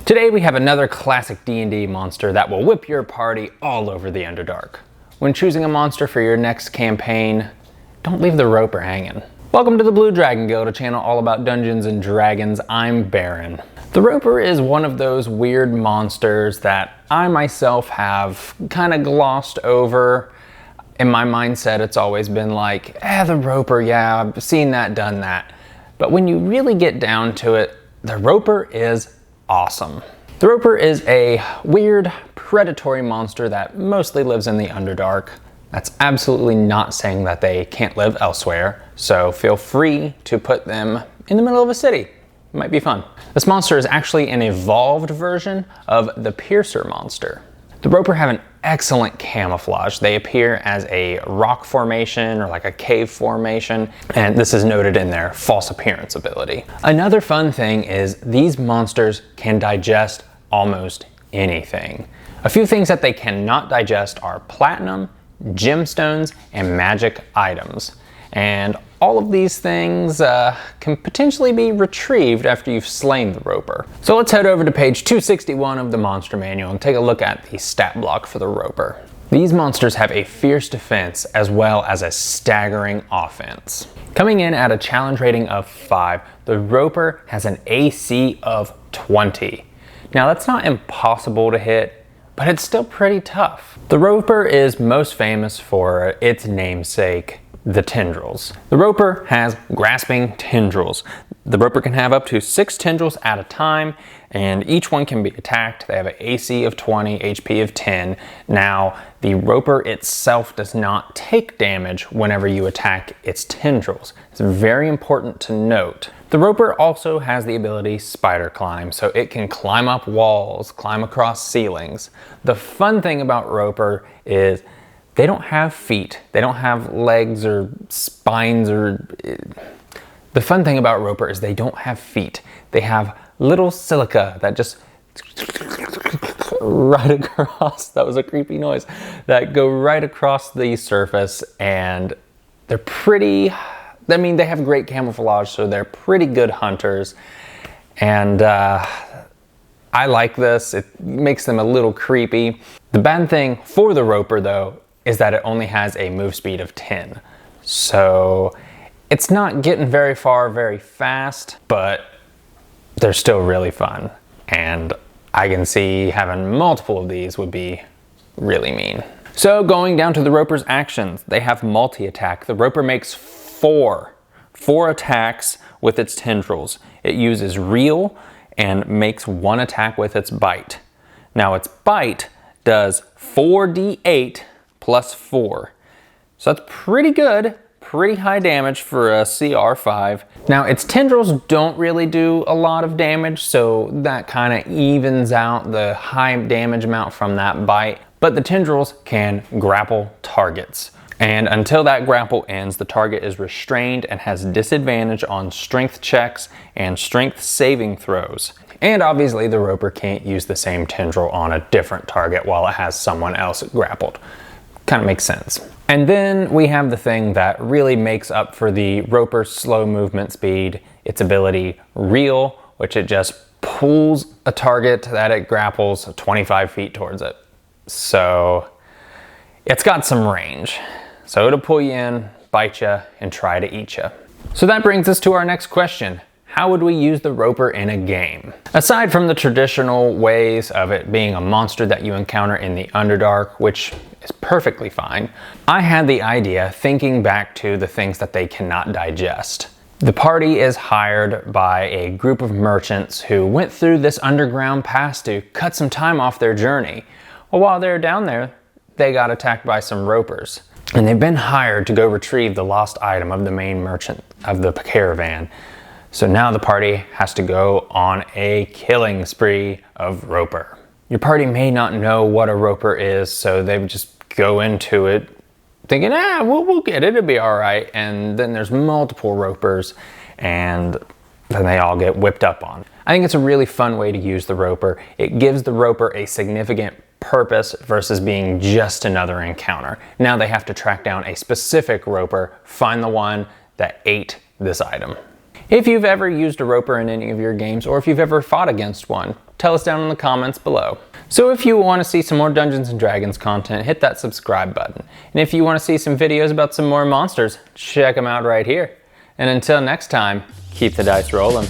Today we have another classic D&D monster that will whip your party all over the Underdark. When choosing a monster for your next campaign, don't leave the roper hanging. Welcome to the Blue Dragon Guild, a channel all about Dungeons and Dragons. I'm Baron. The roper is one of those weird monsters that I myself have kind of glossed over. In my mindset, it's always been like, the roper, yeah, I've seen that, done that. But when you really get down to it, the roper is awesome. The roper is a weird, predatory monster that mostly lives in the Underdark. That's absolutely not saying that they can't live elsewhere, so feel free to put them in the middle of a city. It might be fun. This monster is actually an evolved version of the Piercer monster. The roper have an excellent camouflage. They appear as a rock formation or like a cave formation, and this is noted in their false appearance ability. Another fun thing is these monsters can digest almost anything. A few things that they cannot digest are platinum, gemstones, and magic items. And all of these things can potentially be retrieved after you've slain the roper. So let's head over to page 261 of the monster manual and take a look at the stat block for the roper. These monsters have a fierce defense as well as a staggering offense. Coming in at a challenge rating of 5, the roper has an AC of 20. Now that's not impossible to hit, but it's still pretty tough. The roper is most famous for its namesake, the tendrils. The roper has grasping tendrils. The roper can have up to 6 tendrils at a time, and each one can be attacked. They have an AC of 20, HP of 10. Now, the roper itself does not take damage whenever you attack its tendrils. It's very important to note. The roper also has the ability spider climb, so it can climb up walls, climb across ceilings. The fun thing about roper is they don't have feet. They don't have legs or spines or... The fun thing about roper is they don't have feet. They have little silica that just right across, that was a creepy noise, that go right across the surface, and they're pretty, I mean, they have great camouflage, so they're pretty good hunters. And I like this. It makes them a little creepy. The bad thing for the roper, though, is that it only has a move speed of 10. So it's not getting very far very fast, but they're still really fun. And I can see having multiple of these would be really mean. So going down to the roper's actions, they have multi-attack. The roper makes four attacks with its tendrils. It uses reel and makes 1 attack with its bite. Now its bite does 4d8 plus 4. So that's pretty good, pretty high damage for a CR5. Now its tendrils don't really do a lot of damage, so that kind of evens out the high damage amount from that bite. But the tendrils can grapple targets. And until that grapple ends, the target is restrained and has disadvantage on strength checks and strength saving throws. And obviously the roper can't use the same tendril on a different target while it has someone else grappled. Kind of makes sense. And then we have the thing that really makes up for the roper's slow movement speed, its ability reel, which it just pulls a target that it grapples 25 feet towards it. So it's got some range. So it'll pull you in, bite you, and try to eat you. So that brings us to our next question. How would we use the roper in a game? Aside from the traditional ways of it being a monster that you encounter in the Underdark, which is perfectly fine, I had the idea thinking back to the things that they cannot digest. The party is hired by a group of merchants who went through this underground pass to cut some time off their journey. Well, while they're down there, they got attacked by some ropers. And they've been hired to go retrieve the lost item of the main merchant of the caravan. So now the party has to go on a killing spree of roper. Your party may not know what a roper is, so they would just go into it thinking, we'll get it, it'll be all right. And then there's multiple ropers, and then they all get whipped up on. I think it's a really fun way to use the roper. It gives the roper a significant purpose versus being just another encounter. Now they have to track down a specific roper, find the one that ate this item. If you've ever used a roper in any of your games, or if you've ever fought against one, tell us down in the comments below. So if you want to see some more Dungeons & Dragons content, hit that subscribe button. And if you want to see some videos about some more monsters, check them out right here. And until next time, keep the dice rolling.